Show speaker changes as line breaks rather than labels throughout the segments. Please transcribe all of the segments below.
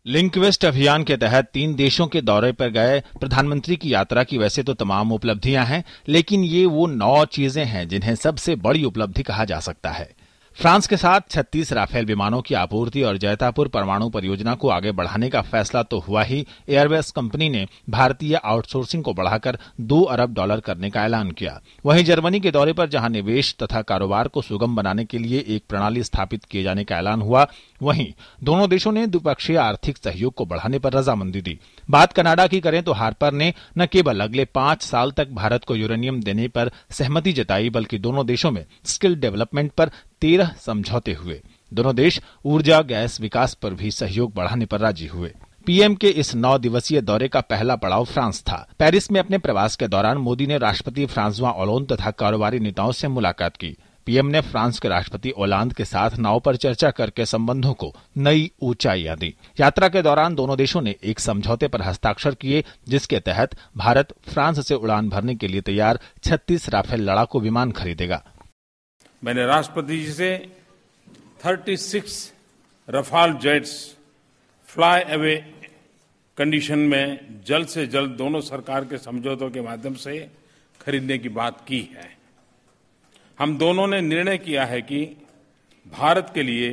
Link waste अभियान के तहत 3 देशों के दौरे पर गए प्रधानमंत्री की यात्रा की वैसे तो तमाम उपलब्धियां हैं, लेकिन ये वो 9 चीजें हैं जिन्हें सबसे बड़ी उपलब्धि कहा जा सकता है। फ्रांस के साथ 36 राफेल विमानों की आपूर्ति और जैतापुर परमाणु परियोजना को आगे बढ़ाने का फैसला तो हुआ ही, एयरबेस कंपनी ने भारतीय आउटसोर्सिंग को बढ़ाकर $2 अरब करने का ऐलान किया। वहीं जर्मनी के दौरे पर जहां निवेश तथा कारोबार को सुगम बनाने के लिए एक प्रणाली स्थापित किए जाने का ऐलान हुआ, वहीं दोनों देशों ने द्विपक्षीय आर्थिक सहयोग को बढ़ाने पर रजामंदी दी। बात कनाडा की करें तो हार्पर ने न केवल अगले 5 साल तक भारत को यूरेनियम देने पर सहमति जताई, बल्कि दोनों देशों में स्किल डेवलपमेंट पर 13 समझौते हुए। दोनों देश ऊर्जा गैस विकास पर भी सहयोग बढ़ाने पर राजी हुए। पीएम के इस 9 दिवसीय दौरे का पहला पड़ाव फ्रांस था। पेरिस में अपने प्रवास के दौरान मोदी ने राष्ट्रपति फ्रांसवा ओलांद तथा कारोबारी नेताओं से मुलाकात की। पीएम ने फ्रांस के राष्ट्रपति ओलांद के साथ नाव पर चर्चा करके संबंधों को नई ऊंचाइयां दी। यात्रा के दौरान दोनों देशों ने एक समझौते पर हस्ताक्षर किए, जिसके तहत भारत फ्रांस से उड़ान भरने के लिए तैयार 36 राफेल लड़ाकू विमान खरीदेगा।
मैंने राष्ट्रपति जी से 36 Rafale jets fly away condition में जल्द से जल्द दोनों सरकार के समझौतों के माध्यम से खरीदने की बात की है। हम दोनों ने निर्णय किया है कि भारत के लिए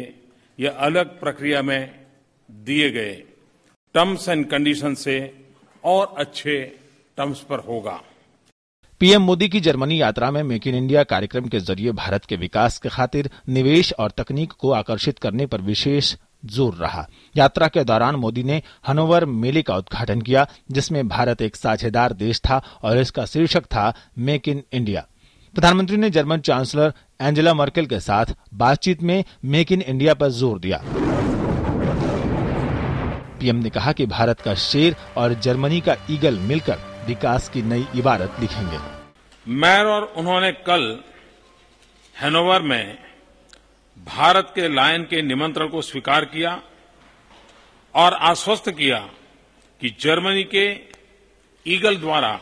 यह अलग प्रक्रिया में दिए गए टर्म्स एंड कंडीशन से और अच्छे टर्म्स पर होगा।
पीएम मोदी की जर्मनी यात्रा में मेक इन इंडिया कार्यक्रम के जरिए भारत के विकास के खातिर निवेश और तकनीक को आकर्षित करने पर विशेष जोर रहा। यात्रा के दौरान मोदी ने हनोवर मेले का उद्घाटन किया, जिसमें भारत एक साझेदार देश था और इसका शीर्षक था मेक इन इंडिया। प्रधानमंत्री ने जर्मन चांसलर एंजेला मर्केल के साथ बातचीत में मेक इन इंडिया पर जोर दिया। पीएम ने कहा कि भारत का शेर और जर्मनी का ईगल मिलकर विकास की नई इबारत लिखेंगे।
मैं और उन्होंने कल हैनोवर में भारत के लायन के निमंत्रण को स्वीकार किया और आश्वस्त किया कि जर्मनी के ईगल द्वारा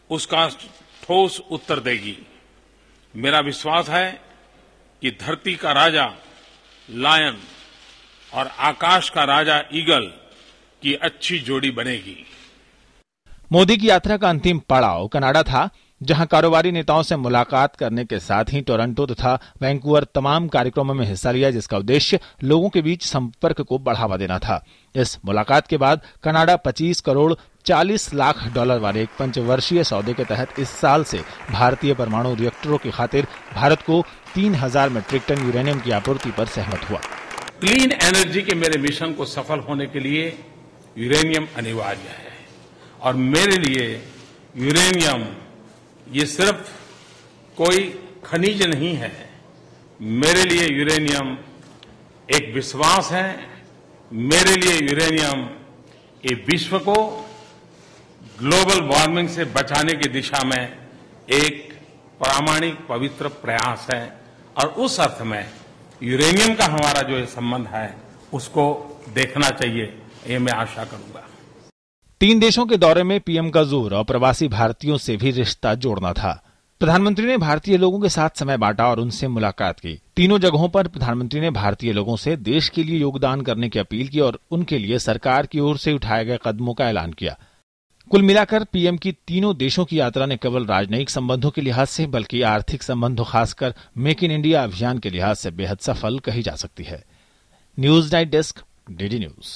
उसका ठोस उत्तर देगी। मेरा विश्वास है कि धरती का राजा लायन और आकाश का राजा ईगल की अच्छी जोड़ी बनेगी।
मोदी की यात्रा का अंतिम पड़ाव कनाडा था, जहां कारोबारी नेताओं से मुलाकात करने के साथ ही टोरंटो तथा वैंकूवर तमाम कार्यक्रमों में हिस्सा लिया, जिसका उद्देश्य लोगों के बीच संपर्क को बढ़ावा देना था। इस मुलाकात के बाद कनाडा 25 करोड़ 40 लाख डॉलर वाले एक पंचवर्षीय सौदे के तहत इस साल से भारतीय परमाणु रिएक्टरों की खातिर भारत को 3000 मीट्रिक टन यूरेनियम की आपूर्ति पर सहमत हुआ।
क्लीन एनर्जी के मेरे मिशन को सफल होने के लिए यूरेनियम अनिवार्य है और मेरे लिए यूरेनियम ये सिर्फ कोई खनिज नहीं है। मेरे लिए यूरेनियम एक विश्वास है। मेरे लिए यूरेनियम ये विश्व को ग्लोबल वार्मिंग से बचाने की दिशा में एक प्रामाणिक पवित्र प्रयास है और उस अर्थ में यूरेनियम का हमारा जो ये संबंध है उसको देखना चाहिए, ये मैं आशा करूंगा।
3 देशों के दौरे में पीएम का जोर और प्रवासी भारतीयों से भी रिश्ता जोड़ना था। प्रधानमंत्री ने भारतीय लोगों के साथ समय बांटा और उनसे मुलाकात की। तीनों जगहों पर प्रधानमंत्री ने भारतीय लोगों से देश के लिए योगदान करने की अपील की और उनके लिए सरकार की ओर से उठाए गए कदमों का ऐलान किया। कुल मिलाकर पीएम की तीनों देशों की यात्रा न केवल राजनयिक संबंधों के लिहाज से बल्कि आर्थिक संबंधों, खासकर मेक इन इंडिया अभियान के लिहाज से बेहद सफल कही जा सकती है। News night desk, DD news.